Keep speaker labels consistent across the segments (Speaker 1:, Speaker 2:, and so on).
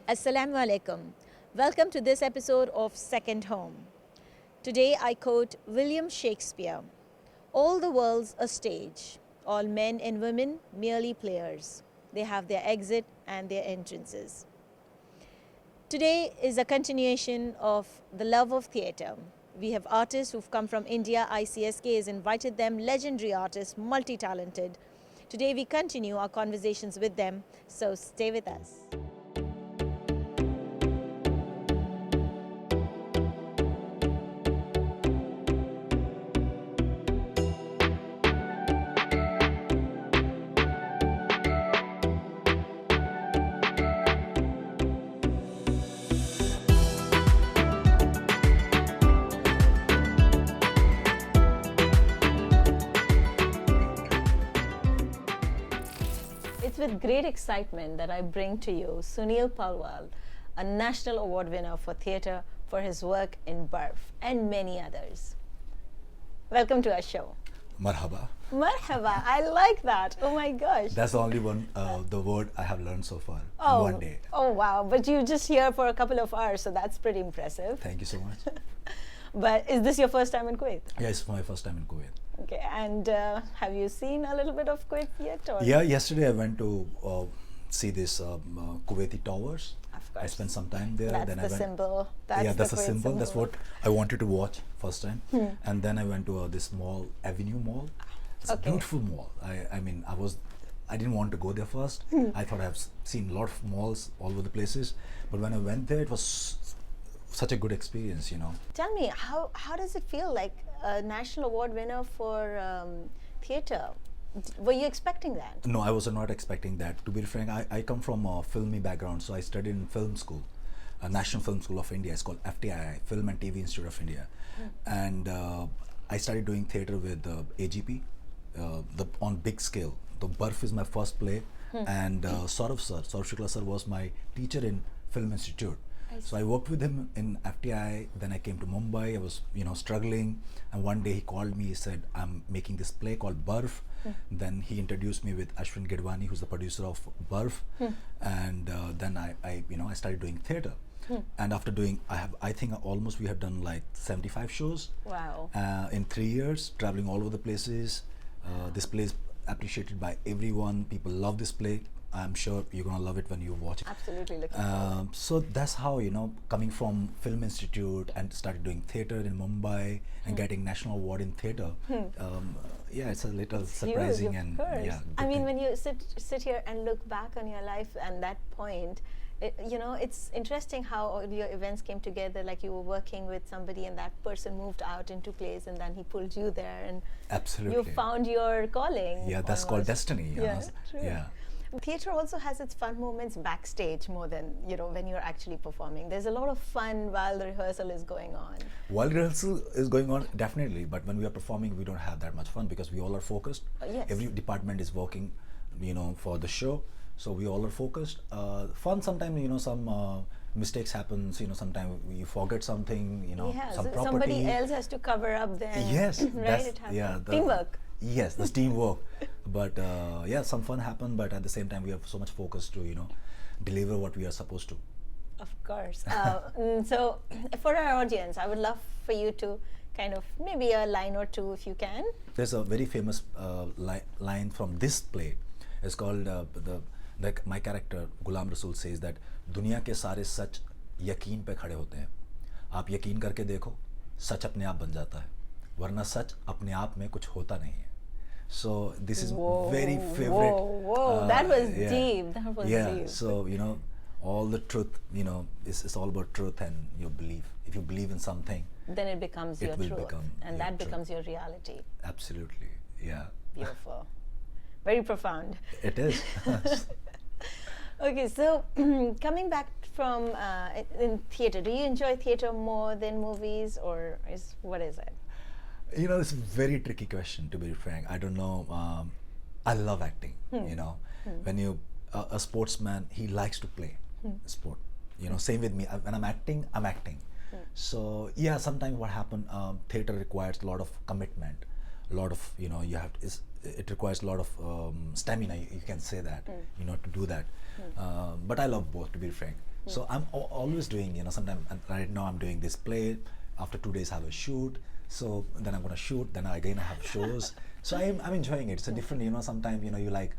Speaker 1: Assalamu alaikum. Welcome to this episode of Second Home. Today I quote William Shakespeare: "All the world's a stage, all men and women merely players. They have their exit and their entrances." Today is a continuation of the love of theatre. We have artists who've come from India. ICSK has invited them, legendary artists, multi-talented. Today we continue our conversations with them, so stay with us. It's with great excitement that I bring to you Sunil Palwal, a National Award winner for theatre for his work in Barf and many others. Welcome to our show.
Speaker 2: Marhaba.
Speaker 1: Marhaba, I like that. Oh my gosh.
Speaker 2: That's the only one, the word I have learned so far.
Speaker 1: Oh,
Speaker 2: One day.
Speaker 1: Oh wow, but you just here for a couple of hours, so that's pretty impressive.
Speaker 2: Thank you so much.
Speaker 1: But is this your first time in Kuwait?
Speaker 2: Yeah, it's my first time in Kuwait.
Speaker 1: Okay, and have you seen a little bit of Kuwait yet? Or?
Speaker 2: Yeah, yesterday I went to see this Kuwaiti towers.
Speaker 1: Of course.
Speaker 2: I spent some time there.
Speaker 1: That's
Speaker 2: then
Speaker 1: the
Speaker 2: I went,
Speaker 1: symbol.
Speaker 2: that's
Speaker 1: the
Speaker 2: a
Speaker 1: Kuwait
Speaker 2: symbol. That's what I wanted to watch first time. And then I went to this mall, Avenue Mall. It's a beautiful mall. I didn't want to go there first. I thought I've seen a lot of malls all over the places. But when I went there, it was such a good experience, you know.
Speaker 1: Tell me, how does it feel like a national award winner for theatre? Were you expecting that?
Speaker 2: No, I was not expecting that. To be frank, I come from a filmy background, so I studied in film school, National Film School of India. It's called FTII, Film and TV Institute of India. And I started doing theatre with AGP, on big scale. The Barf is my first play, and Saurav Shukla sir was my teacher in Film Institute. So I worked with him in FTI. Then I came to Mumbai. I was, struggling. And one day he called me. He said, "I'm making this play called Barf." Then he introduced me with Ashwin Gidwani, who's the producer of Barf. And then I started doing theatre. And after doing, I think almost we have done like 75 shows.
Speaker 1: Wow.
Speaker 2: In 3 years, traveling all over the places. This play is appreciated by everyone. People love this play. I'm sure you're gonna love it when you watch it.
Speaker 1: Absolutely looking forward.
Speaker 2: So that's how, coming from Film Institute and started doing theatre in Mumbai and getting national award in theatre. It's a little surprising.
Speaker 1: Huge, of
Speaker 2: and
Speaker 1: course.
Speaker 2: yeah.
Speaker 1: I mean, when you sit here and look back on your life and that point, it's interesting how all your events came together. Like you were working with somebody and that person moved out into place and then he pulled you there and
Speaker 2: Absolutely.
Speaker 1: you found your calling.
Speaker 2: Yeah, that's called destiny.
Speaker 1: Yeah, true.
Speaker 2: Yeah.
Speaker 1: Theatre also has its fun moments backstage more than when you're actually performing. There's a lot of fun while the rehearsal is going on.
Speaker 2: While rehearsal is going on, definitely, but when we are performing, we don't have that much fun because we all are focused.
Speaker 1: Yes.
Speaker 2: Every department is working, for the show, so we all are focused. Fun sometimes, some mistakes happen. Sometimes you forget something. Some property.
Speaker 1: Somebody else has to cover up then.
Speaker 2: Yes,
Speaker 1: right. It happens.
Speaker 2: yeah.
Speaker 1: Teamwork.
Speaker 2: Yes, the teamwork. But some fun happened. But at the same time, we have so much focus to deliver what we are supposed to.
Speaker 1: Of course. So for our audience, I would love for you to kind of maybe a line or two if you can.
Speaker 2: There's a very famous line from this play. It's called my character Ghulam Rasool says that दुनिया के सारे सच यकीन पे खड़े होते हैं. आप यकीन करके देखो, सच अपने आप बन जाता है. वरना सच अपने आप में कुछ होता नहीं है. So this is very favorite.
Speaker 1: Whoa, that was deep. That was deep.
Speaker 2: So all the truth, it's all about truth and your belief. If you believe in something,
Speaker 1: then it becomes your truth, and that becomes your reality.
Speaker 2: Absolutely, yeah.
Speaker 1: Beautiful, very profound.
Speaker 2: It is.
Speaker 1: Okay, so coming back from in theatre, do you enjoy theatre more than movies, or what is it?
Speaker 2: It's a very tricky question, to be frank. I don't know. I love acting. When a sportsman, he likes to play sport. Same with me. When I'm acting, I'm acting. So yeah, sometimes what happens, theatre requires a lot of commitment, a lot of it requires a lot of stamina. You can say that, to do that. But I love both, to be frank. So I'm always doing, sometimes, and right now I'm doing this play. After 2 days I have a shoot. So then I'm gonna shoot. Then again I have shows. So I'm enjoying it. It's a different, sometimes you like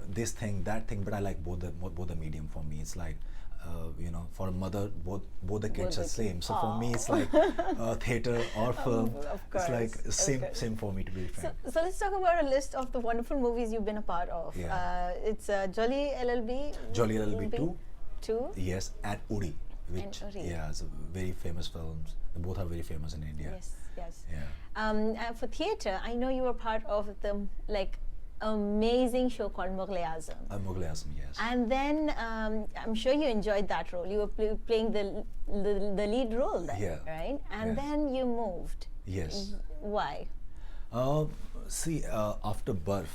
Speaker 2: this thing, that thing, but I like both the medium. For me, it's like. For a mother, both the kids are same. So for me, it's like theater or film.
Speaker 1: Of course,
Speaker 2: it's like same for me, to be frank.
Speaker 1: So let's talk about a list of the wonderful movies you've been a part of.
Speaker 2: Yeah.
Speaker 1: It's Jolly LLB.
Speaker 2: Jolly LLB
Speaker 1: 2.
Speaker 2: Yes, and Uri, which
Speaker 1: Uri.
Speaker 2: yeah, it's a very famous films. They both are very famous in India.
Speaker 1: Yes.
Speaker 2: Yeah.
Speaker 1: For theater, I know you were part of the amazing show called Mughal-e-Azam.
Speaker 2: Mughal-e-Azam, yes.
Speaker 1: And then I'm sure you enjoyed that role. You were playing the lead role then,
Speaker 2: Yeah.
Speaker 1: right? And
Speaker 2: Yeah.
Speaker 1: then you moved.
Speaker 2: Yes.
Speaker 1: Why?
Speaker 2: See, after Barf,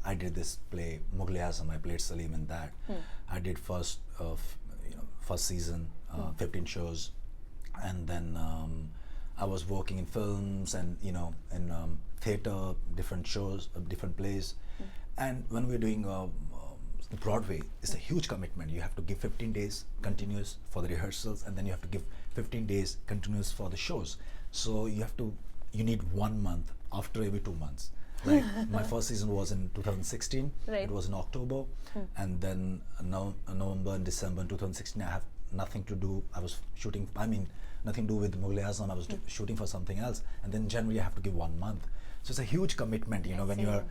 Speaker 2: I did this play Mughal-e-Azam. I played Salim in that. I did first season, 15 shows, and then I was working in films and in theater, different shows, different plays. And when we're doing Broadway, it's a huge commitment. You have to give 15 days continuous for the rehearsals, and then you have to give 15 days continuous for the shows. So you need 1 month after every 2 months. Like my first season was in 2016.
Speaker 1: Right.
Speaker 2: It was in October, and then November and December in 2016 I have nothing to do. I was shooting. Nothing to do with Mughal-e-Azam. I was shooting for something else, and then January I have to give 1 month. So it's a huge commitment, when you are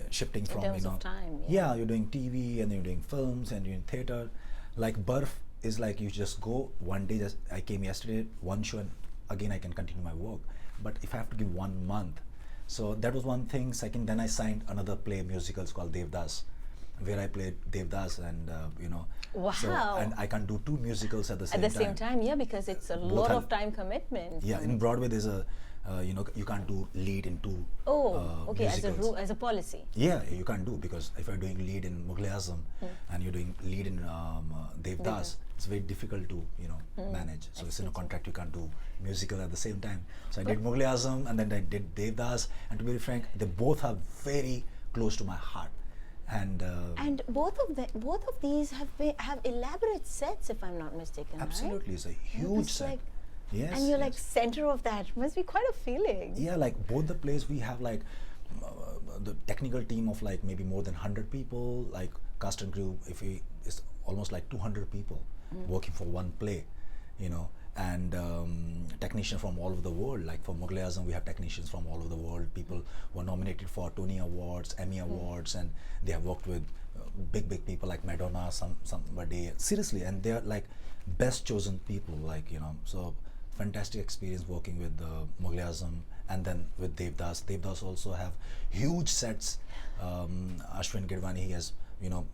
Speaker 2: shifting from
Speaker 1: in terms of time.
Speaker 2: Yeah, you're doing TV and you're doing films and you're in theater. Like Barf is like you just go one day. Just I came yesterday, one show, and again I can continue my work. But if I have to give 1 month, so that was one thing. Second, then I signed another play musicals called Devdas, where I played Devdas, and
Speaker 1: Wow.
Speaker 2: So, and I can't do 2 musicals at the same time.
Speaker 1: At the same time, yeah, because it's a lot of time commitment.
Speaker 2: Yeah, in Broadway there's a you can't do lead in 2
Speaker 1: okay,
Speaker 2: musicals.
Speaker 1: as a policy.
Speaker 2: Yeah, you can't do, because if you're doing lead in Mughal-e-Azam and you're doing lead in Devdas, it's very difficult to manage. So it's in a contract, you can't do musical at the same time. So I did Mughal-e-Azam and then I did Devdas, and to be frank, they both are very close to my heart. And
Speaker 1: both of these have elaborate sets, if I'm not mistaken.
Speaker 2: absolutely,
Speaker 1: right?
Speaker 2: it's a huge
Speaker 1: It's
Speaker 2: set.
Speaker 1: like-
Speaker 2: Yes,
Speaker 1: and you're
Speaker 2: yes.
Speaker 1: like center of that. Must be quite a feeling.
Speaker 2: Yeah, like both the plays we have like the technical team of like maybe more than 100 people, like cast and crew. It's almost like 200 people working for one play, and technicians from all over the world. Like for Mughal-e-Azam, we have technicians from all over the world. People who are nominated for Tony Awards, Emmy Awards, and they have worked with big people like Madonna, somebody. Seriously, and they're like best chosen people. Like so fantastic experience working with Mughal-e-Azam, and then with Devdas. Devdas also have huge sets. Ashwin Girvani, he has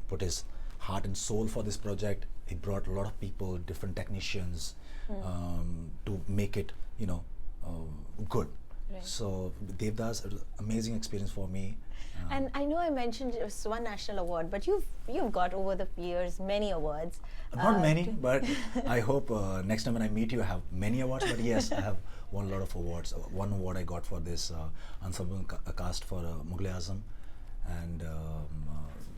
Speaker 2: put his heart and soul for this project. He brought a lot of people, different technicians, to make it good.
Speaker 1: Right.
Speaker 2: So Devdas, it was amazing experience for me.
Speaker 1: And I know I mentioned just one national award, but you've got over the years many awards.
Speaker 2: Not many, but I hope next time when I meet you, I have many awards. But yes, I have won a lot of awards. One award I got for this ensemble cast for Mughal-e-Azam, and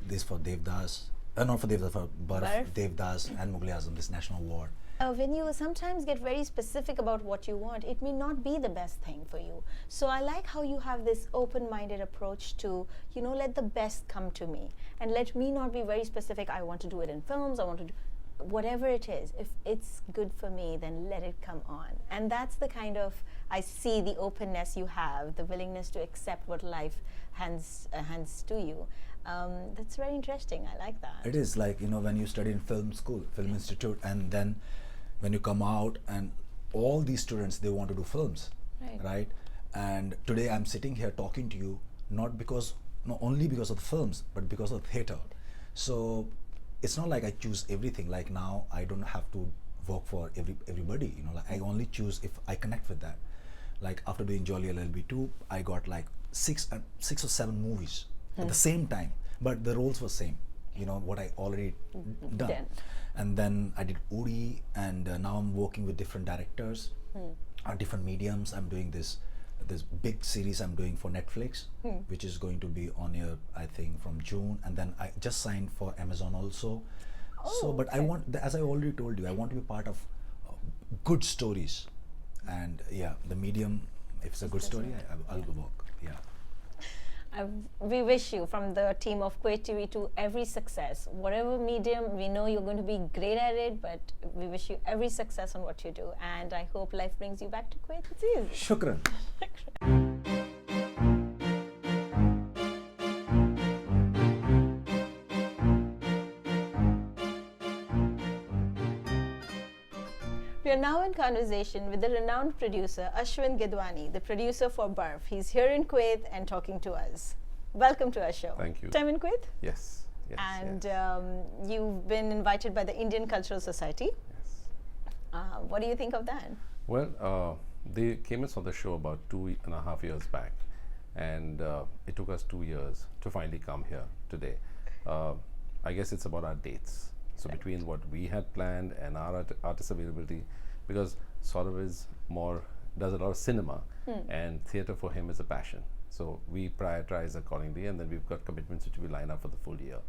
Speaker 2: this for Devdas. Not for Devdas, for Barf, Devdas, and Mughal-e-Azam. This national award.
Speaker 1: When you sometimes get very specific about what you want, it may not be the best thing for you. So I like how you have this open-minded approach to, let the best come to me. And let me not be very specific, I want to do it in films, I want to do whatever it is. If it's good for me, then let it come on. And that's the kind of, I see the openness you have, the willingness to accept what life hands to you. That's very interesting, I like that.
Speaker 2: It is like, when you study in film school, film institute, and then when you come out and all these students, they want to do films, right? And today I'm sitting here talking to you, not only because of the films, but because of theater. So it's not like I choose everything. Like now I don't have to work for everybody, like I only choose if I connect with that. Like after doing Jolly LLB 2, I got like six or seven movies at the same time, but the roles were same, what I already done. And then I did Uri, and now I'm working with different directors, different mediums. I'm doing this big series I'm doing for Netflix, which is going to be on air, I think, from June. And then I just signed for Amazon also. So, but I want, as I already told you, I want to be part of good stories. And yeah, the medium, if it's a good story, I'll work. Yeah.
Speaker 1: We wish you, from the team of Kuwait TV, to every success. Whatever medium, we know you're going to be great at it, but we wish you every success on what you do. And I hope life brings you back to Kuwait. It's easy.
Speaker 2: Shukran.
Speaker 1: We are now in conversation with the renowned producer Ashwin Gidwani, the producer for Barf. He's here in Kuwait and talking to us. Welcome to our show.
Speaker 3: Thank you.
Speaker 1: Time in Kuwait?
Speaker 3: Yes. Yes.
Speaker 1: And
Speaker 3: yes.
Speaker 1: You've been invited by the Indian Cultural Society.
Speaker 3: Yes.
Speaker 1: What do you think of that?
Speaker 3: Well, they came and saw the show about 2.5 years back, and it took us 2 years to finally come here today. I guess it's about our dates. So
Speaker 1: Right.
Speaker 3: between what we had planned and our artist availability, because Saurav is does a lot of cinema, and theatre for him is a passion. So we prioritize accordingly, and then we've got commitments which we line up for the full year.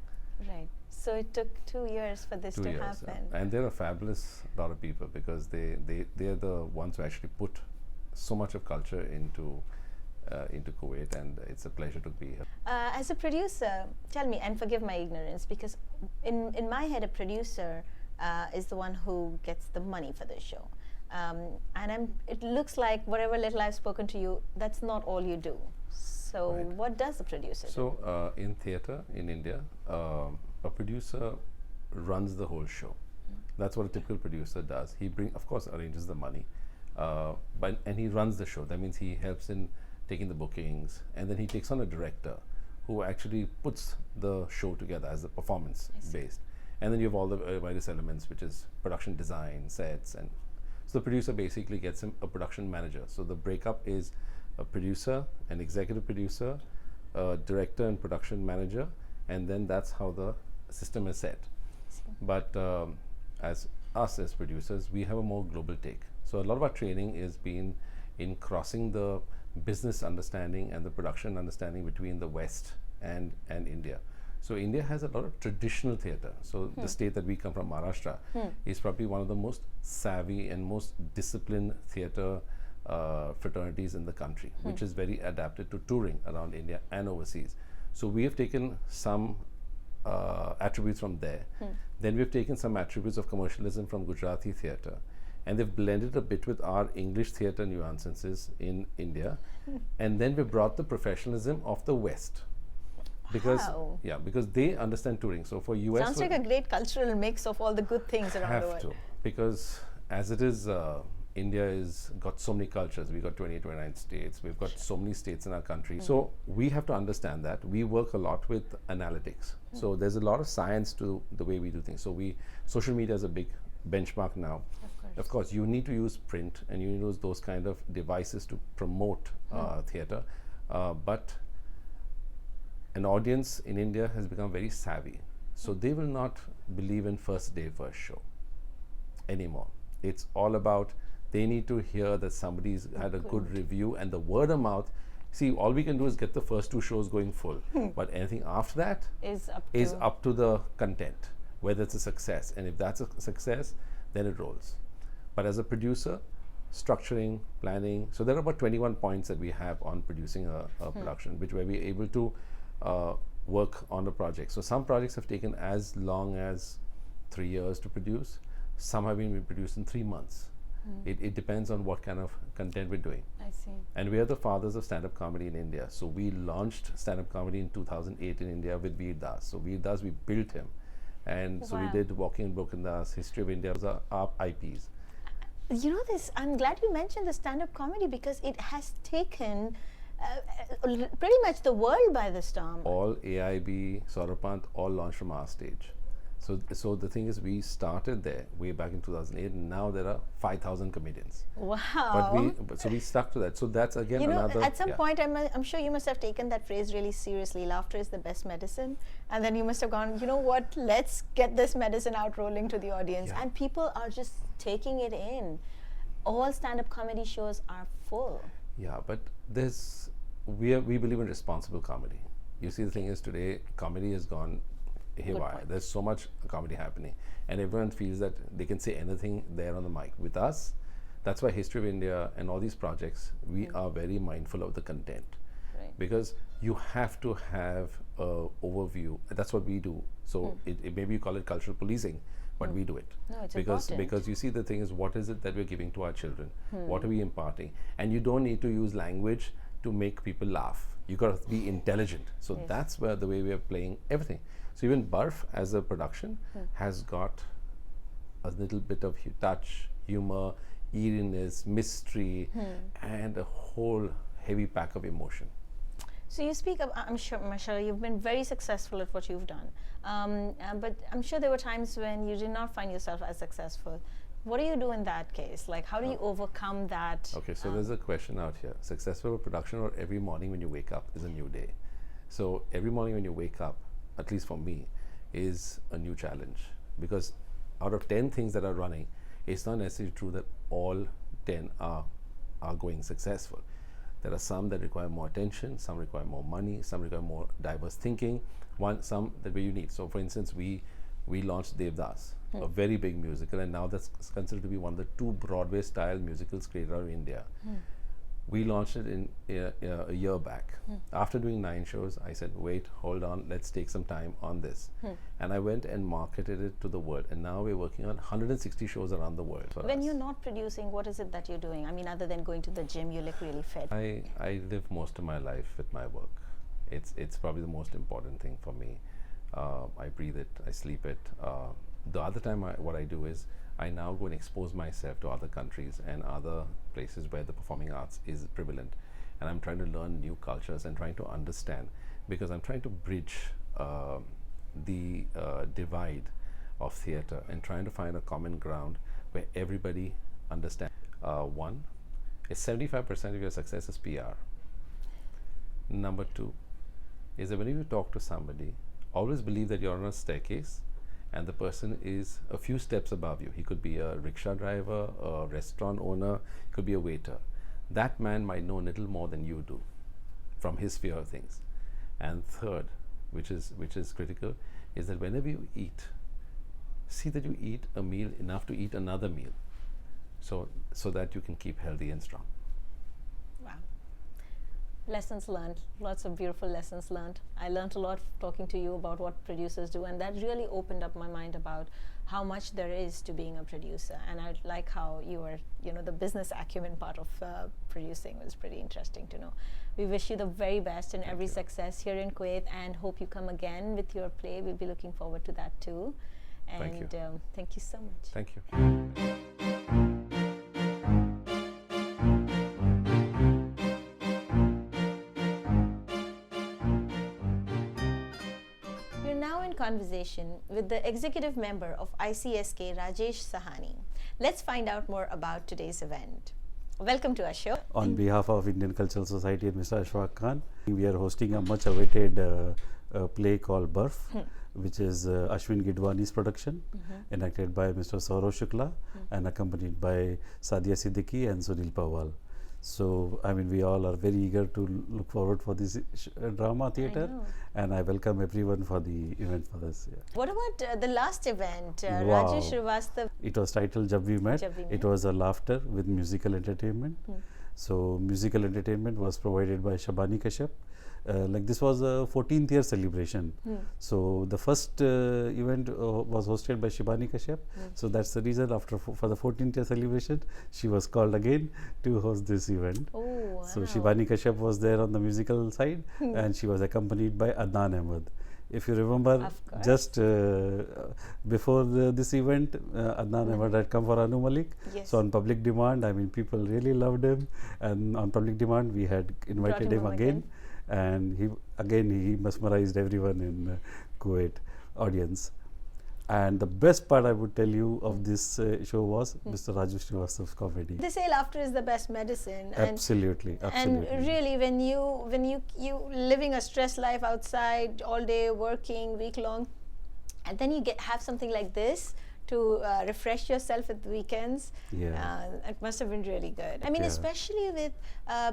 Speaker 1: Right. So it took 2 years for this
Speaker 3: 2
Speaker 1: to
Speaker 3: years,
Speaker 1: happen.
Speaker 3: and they're a fabulous lot of people, because they're the ones who actually put so much of culture into Kuwait, and it's a pleasure to be here.
Speaker 1: As a producer, tell me, and forgive my ignorance, because in my head, a producer is the one who gets the money for the show. And it looks like whatever little I've spoken to you, that's not all you do. So
Speaker 3: Right.
Speaker 1: what does the producer do?
Speaker 3: So in theatre in India, a producer runs the whole show. That's what a typical producer does. He of course arranges the money, and he runs the show. That means he helps in taking the bookings, and then he takes on a director who actually puts the show together as a performance based. And then you have all the various elements, which is production design, sets, and so the producer basically gets him a production manager. So the breakup is a producer, an executive producer, a director and production manager, and then that's how the system is set. But as producers, we have a more global take. So a lot of our training is been in crossing the business understanding and the production understanding between the West and India. So India has a lot of traditional theatre. So the state that we come from, Maharashtra, is probably one of the most savvy and most disciplined theatre fraternities in the country, which is very adapted to touring around India and overseas. So we have taken some attributes from there. Then we've taken some attributes of commercialism from Gujarati theatre, and they've blended a bit with our English theatre nuances in India, and then we brought the professionalism of the West. Because
Speaker 1: Wow.
Speaker 3: because they understand touring. So for US,
Speaker 1: Sounds like a great cultural mix of all the good things around the
Speaker 3: have
Speaker 1: world.
Speaker 3: to, because as it is, India is got so many cultures. We've got 29 states. We've got so many states in our country. So we have to understand that. We work a lot with analytics. So there's a lot of science to the way we do things. So social media is a big benchmark now. Of course, you need to use print, and you need to use those kind of devices to promote theatre. But an audience in India has become very savvy. So they will not believe in first day, first show anymore. It's all about, they need to hear that somebody's had a good review, and the word of mouth. See, all we can do is get the first 2 shows going full. But anything after that
Speaker 1: Is
Speaker 3: is up to the content, whether it's a success. And if that's a success, then it rolls. But as a producer, structuring, planning, so there are about 21 points that we have on producing a production, which where we're able to work on a project. So some projects have taken as long as 3 years to produce. Some have been produced in 3 months. It depends on what kind of content we're doing.
Speaker 1: I see.
Speaker 3: And we are the fathers of stand-up comedy in India. So we launched stand-up comedy in 2008 in India with Veer Das. So Veer Das, we built him. And so we
Speaker 1: Wow.
Speaker 3: did Walking and Broken Das, History of India, was our IPs.
Speaker 1: You know this, I'm glad you mentioned the stand-up comedy, because it has taken pretty much the world by the storm.
Speaker 3: All AIB, Saurabh, all launched from our stage. So the thing is, we started there way back in 2008, and now there are 5,000 comedians.
Speaker 1: Wow.
Speaker 3: So we stuck to that. So that's again
Speaker 1: You know,
Speaker 3: another.
Speaker 1: at some point, I'm sure you must have taken that phrase really seriously. Laughter is the best medicine. And then you must have gone, you know what, let's get this medicine out rolling to the audience.
Speaker 3: Yeah.
Speaker 1: And people are just taking it in. All stand-up comedy shows are full.
Speaker 3: Yeah, but we believe in responsible comedy. You see, the thing is, today comedy has gone haywire.
Speaker 1: point.
Speaker 3: There's so much comedy happening, and everyone feels that they can say anything there on the mic. With us, that's why History of India and all these projects, we are very mindful of the content.
Speaker 1: Right.
Speaker 3: Because you have to have a overview. That's what we do. So it maybe you call it cultural policing, but we do it.
Speaker 1: No, it's
Speaker 3: because
Speaker 1: important.
Speaker 3: because you see, the thing is, what is it that we're giving to our children? What are we imparting? And you don't need to use language to make people laugh. You got to be intelligent. So that's where the way we are playing everything. So even Barf as a production has got a little bit of touch, humor, eeriness, mystery, and a whole heavy pack of emotion.
Speaker 1: So you speak of, I'm sure, Mashallah, you've been very successful at what you've done. But I'm sure there were times when you did not find yourself as successful. What do you do in that case? Like, how do you overcome that?
Speaker 3: Okay, so there's a question out here. Successful production, or every morning when you wake up is a new day? So every morning when you wake up, at least for me, is a new challenge. Because out of 10 things that are running, it's not necessarily true that all 10 are going successful. There are some that require more attention, some require more money, some require more diverse thinking, some that were unique. So for instance, we launched Devdas, a very big musical, and now that's considered to be one of the 2 Broadway style musicals created out of India. We launched it in a year back. After doing 9 shows, I said, wait, hold on, let's take some time on this. And I went and marketed it to the world. And now we're working on 160 shows around the world.
Speaker 1: When you're not producing, what is it that you're doing? I mean, other than going to the gym, you look really fit.
Speaker 3: I live most of my life with my work. It's probably the most important thing for me. I breathe it, I sleep it. The other time what I do is, I now go and expose myself to other countries and other places where the performing arts is prevalent. And I'm trying to learn new cultures and trying to understand, because I'm trying to bridge the divide of theatre and trying to find a common ground where everybody understands. One, is 75% of your success is PR. Number 2 is that when you talk to somebody, always believe that you're on a staircase and the person is a few steps above you. He could be a rickshaw driver, a restaurant owner, could be a waiter. That man might know a little more than you do from his sphere of things. And third, which is critical, is that whenever you eat, see that you eat a meal enough to eat another meal, so that you can keep healthy and strong.
Speaker 1: Wow. Lessons learned, lots of beautiful lessons learned. I learned a lot talking to you about what producers do, and that really opened up my mind about how much there is to being a producer. And I like how you were, the business acumen part of producing was pretty interesting to know. We wish you the very best and every success here in Kuwait, and hope you come again with your play. We'll be looking forward to that too. And
Speaker 3: Thank you.
Speaker 1: Thank you so much.
Speaker 3: Thank you.
Speaker 1: Conversation with the executive member of ICSK, Rajesh Sahani. Let's find out more about today's event. Welcome to our show.
Speaker 4: On behalf of Indian Cultural Society and Mr. Ashfaq Khan, we are hosting a much awaited play called Barf, which is Ashwin Gidwani's production, enacted by Mr. Saurav Shukla and accompanied by Sadia Siddiqui and Sunil Pawal. So, I mean, we all are very eager to look forward for this drama theatre, and I welcome everyone for the event for this. Yeah.
Speaker 1: What about the last event,
Speaker 4: Wow.
Speaker 1: Rajesh Srivastav?
Speaker 4: It was titled Jab We Met. It was a laughter with musical entertainment. So, musical entertainment was provided by Shabani Kashyap. This was a 14th year celebration. So the first event was hosted by Shibani Kashyap. So that's the reason for the 14th year celebration, she was called again to host this event.
Speaker 1: Oh, wow.
Speaker 4: So Shibani Kashyap was there on the musical side and she was accompanied by Adnan Ahmed. If you remember, just before this event, Adnan Ahmed had come for Anu Malik.
Speaker 1: Yes.
Speaker 4: So on public demand, I mean, people really loved him, and on public demand, we had invited him again. And he mesmerized everyone in Kuwait audience. And the best part I would tell you of this show was Mr. Raju Srivastava's comedy.
Speaker 1: They say laughter is the best medicine.
Speaker 4: Absolutely, absolutely.
Speaker 1: And really, when you living a stressed life outside all day, working week long, and then you have something like this to refresh yourself at the weekends.
Speaker 4: Yeah.
Speaker 1: It must have been really good. I mean, especially with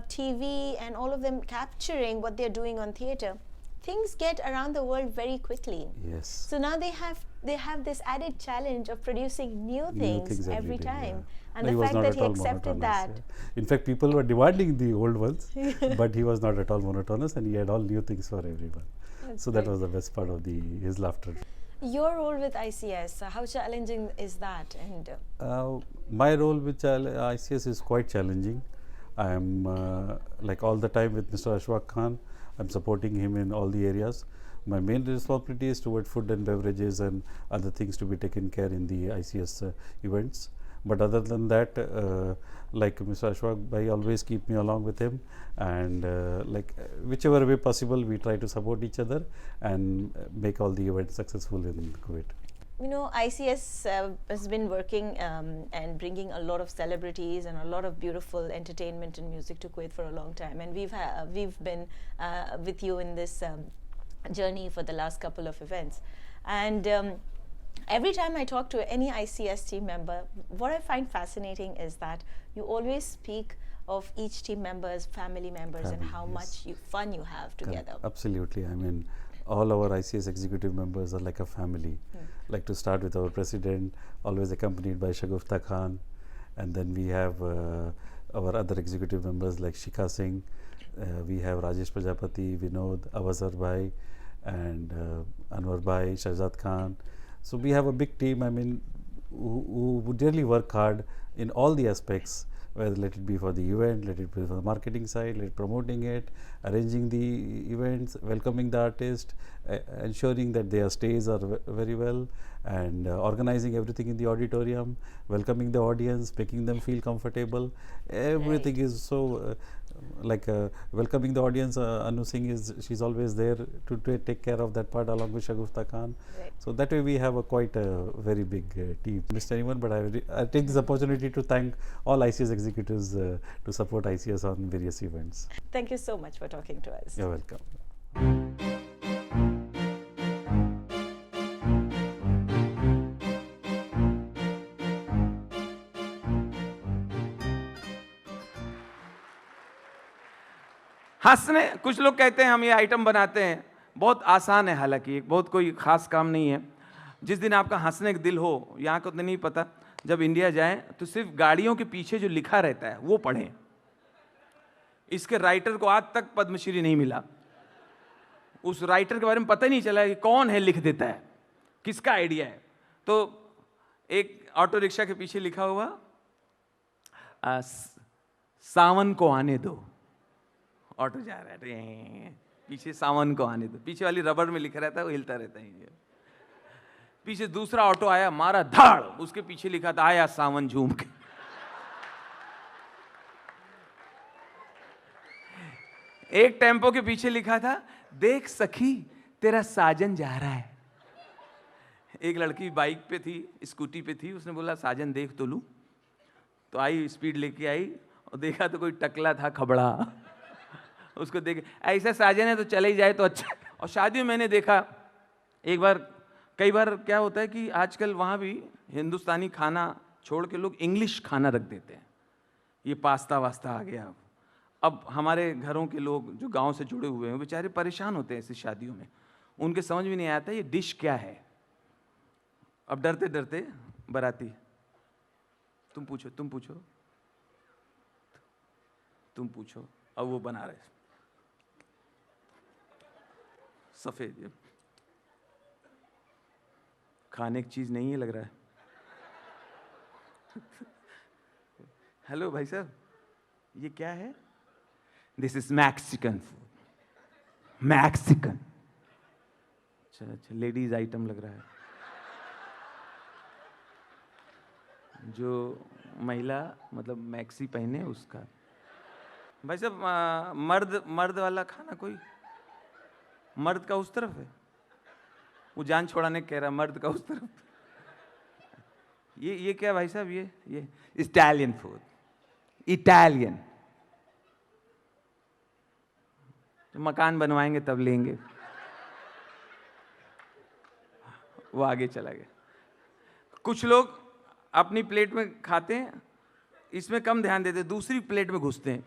Speaker 1: TV and all of them capturing what they're doing on theatre. things get around the world very quickly.
Speaker 4: Yes.
Speaker 1: So now they have this added challenge of producing new things every
Speaker 4: day,
Speaker 1: time.
Speaker 4: yeah.
Speaker 1: And
Speaker 4: No,
Speaker 1: the
Speaker 4: was
Speaker 1: fact
Speaker 4: not
Speaker 1: that
Speaker 4: at
Speaker 1: he
Speaker 4: all
Speaker 1: accepted that.
Speaker 4: monotonous, yeah. In fact, people were demanding the old ones, but he was not at all monotonous, and he had all new things for everyone.
Speaker 1: That's
Speaker 4: So that
Speaker 1: great.
Speaker 4: was the best part of his laughter.
Speaker 1: Your role with ICS, how challenging is that? And
Speaker 4: My role with ICS is quite challenging. I am like all the time with Mr. Ashfaq Khan. I'm supporting him in all the areas. My main responsibility is toward food and beverages and other things to be taken care in the ICS events. But other than that, like Mr. Ashfaq Bhai always keep me along with him, and whichever way possible, we try to support each other and make all the events successful in Kuwait.
Speaker 1: you know, ICS has been working and bringing a lot of celebrities and a lot of beautiful entertainment and music to Kuwait for a long time. And we've been with you in this journey for the last couple of events. And every time I talk to any ICS team member, what I find fascinating is that you always speak of each team member's family members and how much fun you have together.
Speaker 4: Absolutely. I mean, all our ICS executive members are like a family. Like to start with our president, always accompanied by Shagufta Khan, and then we have our other executive members like Shikha Singh, we have Rajesh Prajapati, Vinod, Avazar Bhai, and Anwar Bhai, Shahzad Khan. So we have a big team, I mean, who would really work hard in all the aspects, whether let it be for the event, let it be for the marketing side, let it promoting it, arranging the events, welcoming the artist, ensuring that their stays are very well, and organizing everything in the auditorium, welcoming the audience, making them feel comfortable. Everything is so welcoming the audience. Anu Singh she's always there to take care of that part along with Shagufta Khan.
Speaker 1: Right.
Speaker 4: So that way we have quite a very big team. Missed anyone, but I take this opportunity to thank all ICS executives to support ICS on various events.
Speaker 1: Thank you so much for talking to us.
Speaker 4: You're welcome.
Speaker 5: हंसने कुछ लोग कहते हैं हम ये item बनाते हैं, बहुत आसान है, हालांकि बहुत कोई ख़ास काम नहीं है। जिस दिन आपका हंसने का दिल हो, यहाँ को तो नहीं पता, जब इंडिया जाएं तो सिर्फ गाड़ियों के पीछे जो लिखा रहता है वो पढ़ें। इसके राइटर को आज तक पद्मश्री नहीं मिला। उस राइटर के बारे में पता ही नहीं चला कि कौन है, लिख देता है, किसका आइडिया है। तो एक ऑटो रिक्शा के पीछे लिखा हुआ सावन को आने दो, ऑटो जा रहा है, पीछे सावन को आने दो, पीछे वाली रबर में लिखा रहता है, वो हिलता रहता है। पीछे दूसरा ऑटो आया, मारा धाड़, उसके पीछे लिखा था आया सावन झूम के। एक टेम्पो के पीछे लिखा था देख सखी तेरा साजन जा रहा है। एक लड़की बाइक पे थी, स्कूटी पे थी, उसने बोला साजन देख तो लूं, तो आई, स्पीड लेके आई और देखा तो कोई टकला था, खबड़ा। उसको देख, ऐसा साजन है तो चले ही जाए तो अच्छा। और शादियों में मैंने देखा एक बार, कई बार क्या होता है कि आजकल वहाँ भी हिंदुस्तानी खाना छोड़ के लोग इंग्लिश खाना रख देते हैं। ये पास्ता वास्ता आ गया। अब हमारे घरों के लोग जो गांव से जुड़े हुए हैं बेचारे परेशान होते हैं ऐसी शादियों में, उनके समझ में नहीं आता ये डिश क्या है। अब डरते डरते बाराती, तुम पूछो तुम पूछो तुम पूछो, अब वो बना रहे सफेद, खाने की चीज नहीं है लग रहा है। हेलो भाई साहब, ये क्या है? This is Mexican food, Mexican. अच्छा अच्छा, लेडीज आइटम लग रहा है। जो महिला मतलब मैक्सी पहने उसका। भाई साहब, मर्द वाला खाना कोई? मर्द का उस तरफ है, वो जान छोड़ाने कह रहा, मर्द का उस तरफ। ये क्या भाई साहब? ये इटालियन फूड, इटालियन। तो मकान बनवाएंगे तब लेंगे। वो आगे चला गया। कुछ लोग अपनी प्लेट में खाते हैं, इसमें कम ध्यान देते, दूसरी प्लेट में घुसते हैं।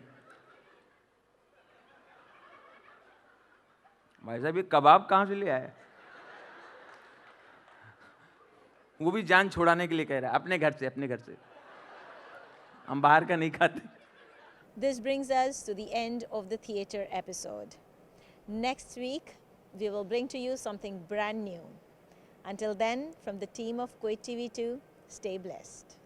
Speaker 5: भाई साहब ये कबाब कहाँ से ले आया? वो भी जान छुड़ाने के लिए कह रहा है, अपने घर से, अपने घर से। हम बाहर का नहीं खाते।
Speaker 1: This brings us to the end of the theatre episode. Next week, we will bring to you something brand new. Until then, from the team of Kuwait TV2, stay blessed.